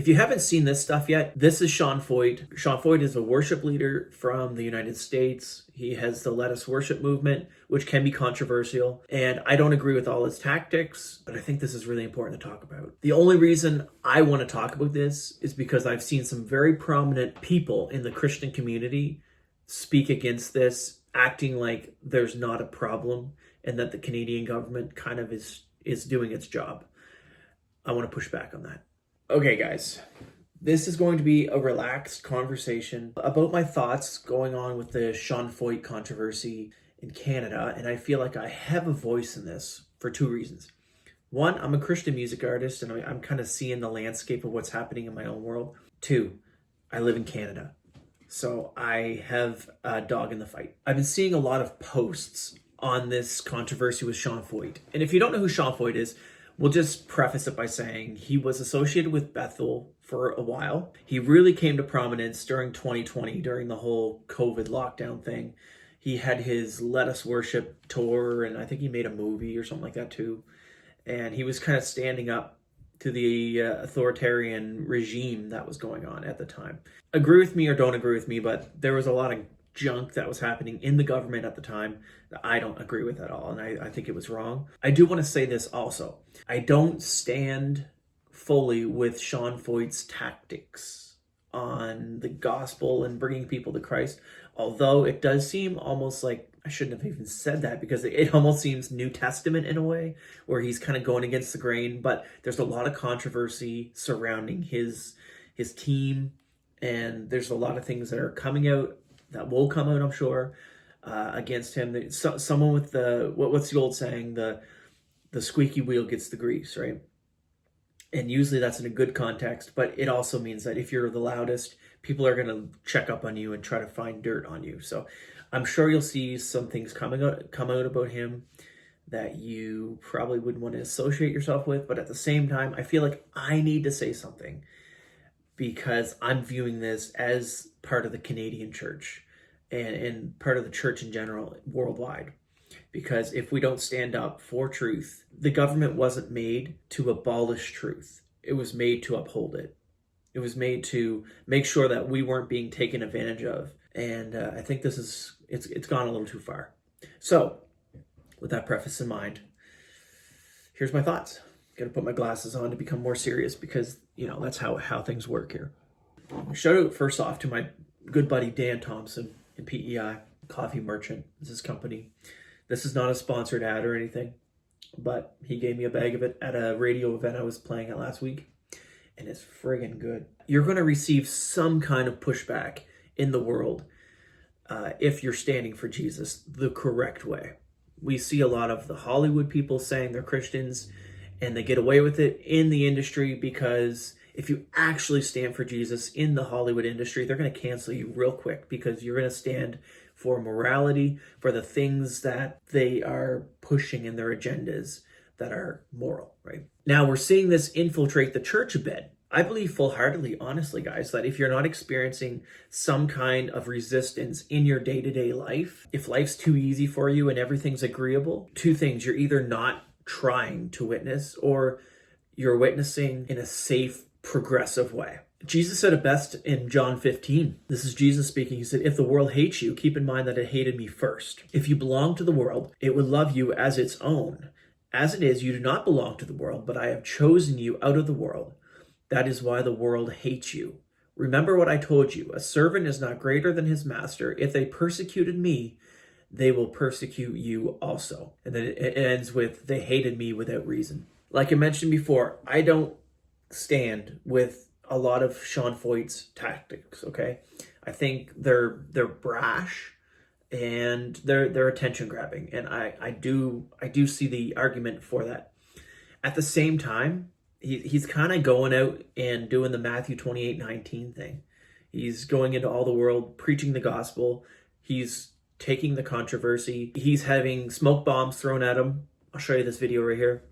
If you haven't seen this stuff yet, this is Sean Feucht. Sean Feucht is a worship leader from the United States. He has the Let Us Worship movement, which can be controversial. And I don't agree with all his tactics, but I think this is really important to talk about. The only reason I want to talk about this is because I've seen some very prominent people in the Christian community speak against this, acting like there's not a problem and that the Canadian government kind of is doing its job. I want to push back on that. Okay, guys, this is going to be a relaxed conversation about my thoughts going on with the Sean Feucht controversy in Canada, and I feel like I have a voice in this for two reasons. One, I'm a Christian music artist, and I'm kind of seeing the landscape of what's happening in my own world. Two, I live in Canada, so I have a dog in the fight. I've been seeing a lot of posts on this controversy with Sean Feucht, and if you don't know who Sean Feucht is, we'll just preface it by saying he was associated with Bethel for a while. He really came to prominence during 2020, during the whole COVID lockdown thing. He had his Let Us Worship tour, and I think he made a movie or something like that too. And he was kind of standing up to the authoritarian regime that was going on at the time. Agree with me or don't agree with me, but there was a lot of junk that was happening in the government at the time that I don't agree with at all, and I think it was wrong. I do want to say this also. I don't stand fully with Sean Feucht's tactics on the gospel and bringing people to Christ, although it does seem almost like, I shouldn't have even said that, because it almost seems New Testament in a way, where he's kind of going against the grain, but there's a lot of controversy surrounding his team, and there's a lot of things that are coming out that will come out, I'm sure, against him. Someone with what's the old saying? The squeaky wheel gets the grease, right? And usually that's in a good context, but it also means that if you're the loudest, people are going to check up on you and try to find dirt on you. So I'm sure you'll see some things come out about him that you probably wouldn't want to associate yourself with. But at the same time, I feel like I need to say something, because I'm viewing this as part of the Canadian church and part of the church in general worldwide. Because if we don't stand up for truth, the government wasn't made to abolish truth. It was made to uphold it. It was made to make sure that we weren't being taken advantage of. And I think it's gone a little too far. So with that preface in mind, here's my thoughts. Got to put my glasses on to become more serious, because, that's how things work here. Shout out first off to my good buddy Dan Thompson in PEI, Coffee Merchant is his company. This is not a sponsored ad or anything, but he gave me a bag of it at a radio event I was playing at last week, and it's friggin' good. You're going to receive some kind of pushback in the world if you're standing for Jesus the correct way. We see a lot of the Hollywood people saying they're Christians, and they get away with it in the industry, because if you actually stand for Jesus in the Hollywood industry, they're going to cancel you real quick, because you're going to stand for morality, for the things that they are pushing in their agendas that are moral, right? Now we're seeing this infiltrate the church a bit. I believe full-heartedly, honestly, guys, that if you're not experiencing some kind of resistance in your day-to-day life, if life's too easy for you and everything's agreeable, two things: you're either not trying to witness, or you're witnessing in a safe, progressive way. Jesus said it best in John 15. This is Jesus speaking. He said, "If the world hates you, keep in mind that it hated me first. If you belong to the world, it would love you as its own. As it is, you do not belong to the world, but I have chosen you out of the world. That is why the world hates you. Remember what I told you. A servant is not greater than his master. If they persecuted me, they will persecute you also." And then it ends with, "They hated me without reason." Like I mentioned before, I don't stand with a lot of Sean Feucht's tactics, okay? I think they're brash, and they're attention grabbing, and I do see the argument for that. At the same time, he's kind of going out and doing the Matthew 28:19 thing. He's going into all the world, preaching the gospel. He's taking the controversy. He's having smoke bombs thrown at him. I'll show you this video right here.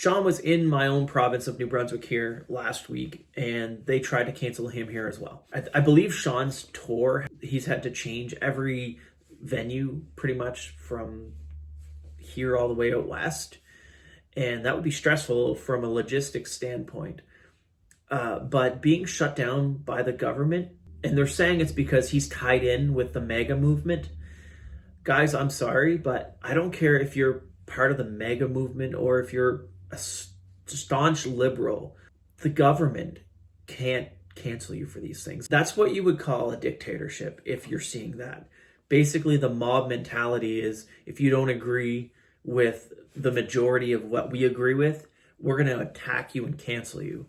Sean was in my own province of New Brunswick here last week, and they tried to cancel him here as well. I believe Sean's tour, he's had to change every venue pretty much from here all the way out west, and that would be stressful from a logistics standpoint. But being shut down by the government, and they're saying it's because he's tied in with the MAGA movement. Guys, I'm sorry, but I don't care if you're part of the MAGA movement or if you're a staunch liberal. The government can't cancel you for these things. That's what you would call a dictatorship if you're seeing that. Basically, the mob mentality is if you don't agree with the majority of what we agree with, we're going to attack you and cancel you.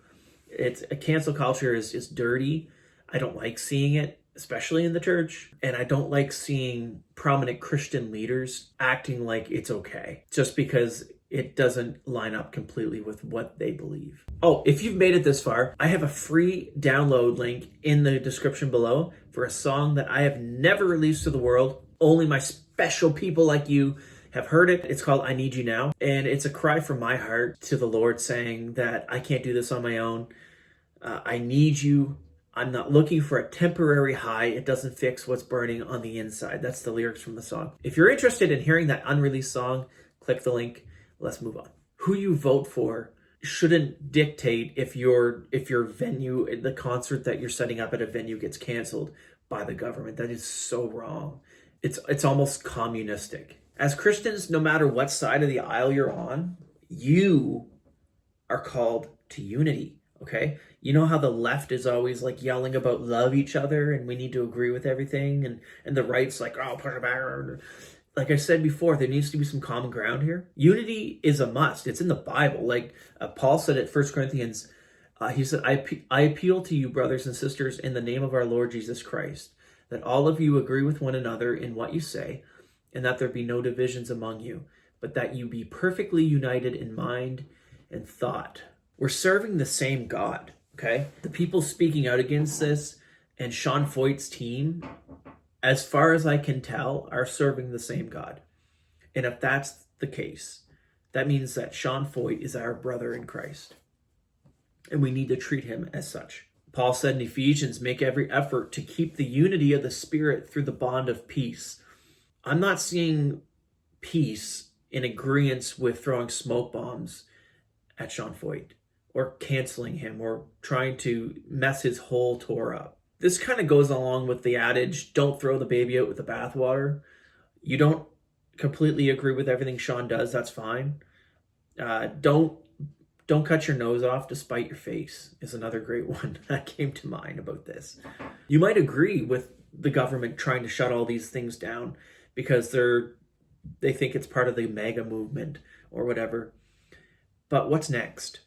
It's a cancel culture is dirty. I don't like seeing it, especially in the church. And I don't like seeing prominent Christian leaders acting like it's okay just because it doesn't line up completely with what they believe. Oh, if you've made it this far, I have a free download link in the description below for a song that I have never released to the world. Only my special people like you have heard it. It's called I Need You Now. And it's a cry from my heart to the Lord saying that I can't do this on my own. I need you. I'm not looking for a temporary high. It doesn't fix what's burning on the inside. That's the lyrics from the song. If you're interested in hearing that unreleased song, click the link. Let's move on. Who you vote for shouldn't dictate if your venue, the concert that you're setting up at a venue gets canceled by the government. That is so wrong. It's almost communistic. As Christians, no matter what side of the aisle you're on, you are called to unity, okay? You know how the left is always like yelling about love each other and we need to agree with everything, and the right's like, oh, push it back. Like I said before, there needs to be some common ground here. Unity is a must. It's in the Bible. Like Paul said at 1 Corinthians, he said, I appeal to you, brothers and sisters, in the name of our Lord Jesus Christ, that all of you agree with one another in what you say, and that there be no divisions among you, but that you be perfectly united in mind and thought. We're serving the same God, okay? The people speaking out against this and Sean Feucht's team, as far as I can tell, are serving the same God. And if that's the case, that means that Sean Feucht is our brother in Christ. And we need to treat him as such. Paul said in Ephesians, make every effort to keep the unity of the Spirit through the bond of peace. I'm not seeing peace in agreement with throwing smoke bombs at Sean Feucht or canceling him or trying to mess his whole tour up. This kind of goes along with the adage, don't throw the baby out with the bathwater. You don't completely agree with everything Sean does, that's fine. Don't cut your nose off to spite your face is another great one that came to mind about this. You might agree with the government trying to shut all these things down because they think it's part of the MAGA movement or whatever. But what's next?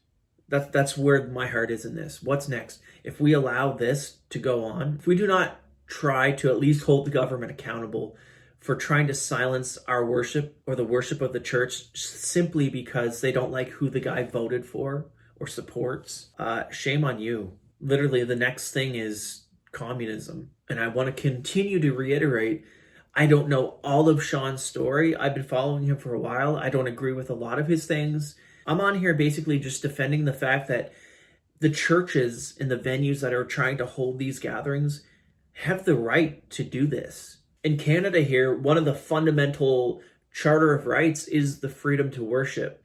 That's where my heart is in this. What's next? If we allow this to go on, if we do not try to at least hold the government accountable for trying to silence our worship or the worship of the church simply because they don't like who the guy voted for or supports, shame on you. Literally, the next thing is communism. And I want to continue to reiterate, I don't know all of Sean's story. I've been following him for a while. I don't agree with a lot of his things. I'm on here basically just defending the fact that the churches and the venues that are trying to hold these gatherings have the right to do this. In Canada here, one of the fundamental charter of rights is the freedom to worship.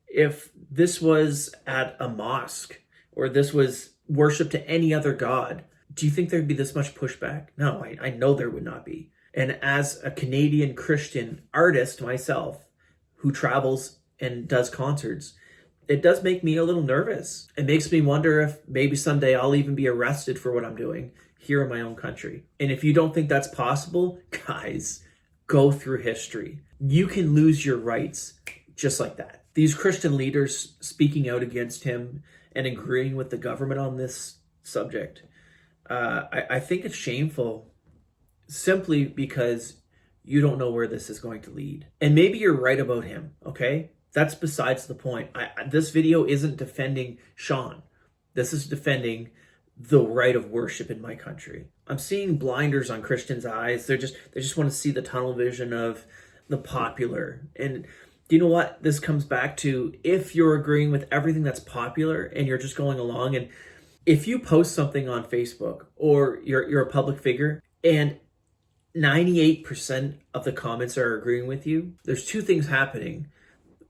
If this was at a mosque or this was worship to any other god, do you think there'd be this much pushback? No, I know there would not be. And as a Canadian Christian artist myself who travels and does concerts, it does make me a little nervous. It makes me wonder if maybe someday I'll even be arrested for what I'm doing here in my own country. And if you don't think that's possible, guys, go through history. You can lose your rights just like that. These Christian leaders speaking out against him and agreeing with the government on this subject, I think it's shameful simply because you don't know where this is going to lead. And maybe you're right about him, okay? That's besides the point. This video isn't defending Sean. This is defending the right of worship in my country. I'm seeing blinders on Christians' eyes. They just want to see the tunnel vision of the popular. And Do you know what this comes back to? If you're agreeing with everything that's popular and you're just going along, and if you post something on Facebook or you're a public figure and 98% of the comments are agreeing with you, there's two things happening.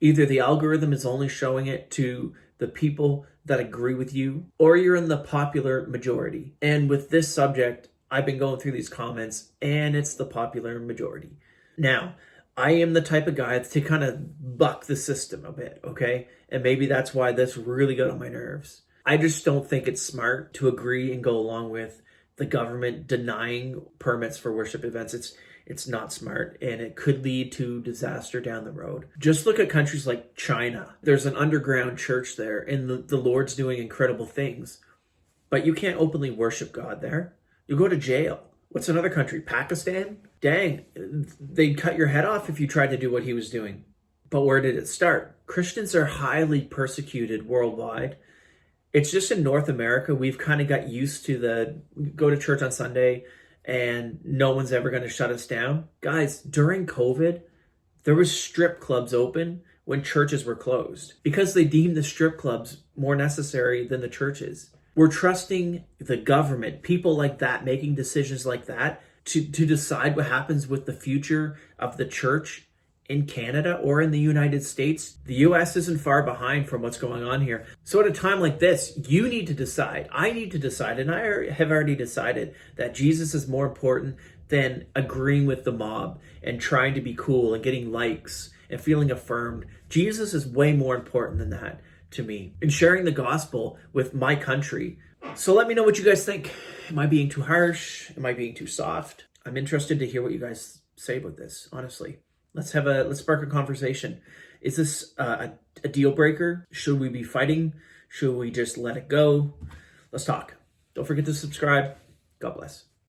Either the algorithm is only showing it to the people that agree with you, or you're in the popular majority. And with this subject, I've been going through these comments and it's the popular majority. Now, I am the type of guy to kind of buck the system a bit, okay? And maybe that's why this really got on my nerves. I just don't think it's smart to agree and go along with the government denying permits for worship events. It's not smart, and it could lead to disaster down the road. Just look at countries like China. There's an underground church there, and the Lord's doing incredible things. But you can't openly worship God there. You'll go to jail. What's another country? Pakistan? Dang, they'd cut your head off if you tried to do what he was doing. But where did it start? Christians are highly persecuted worldwide. It's just in North America, we've kind of got used to the go to church on Sunday and no one's ever going to shut us down. Guys, during COVID, there was strip clubs open when churches were closed because they deemed the strip clubs more necessary than the churches. We're trusting the government, people like that, making decisions like that to decide what happens with the future of the church in Canada or in the United States. The US isn't far behind from what's going on here. So at a time like this, you need to decide. I need to decide, and I have already decided that Jesus is more important than agreeing with the mob and trying to be cool and getting likes and feeling affirmed. Jesus is way more important than that to me, and sharing the gospel with my country. So let me know what you guys think. Am I being too harsh? Am I being too soft? I'm interested to hear what you guys say about this, honestly. Let's spark a conversation. Is this a deal breaker? Should we be fighting? Should we just let it go? Let's talk. Don't forget to subscribe. God bless.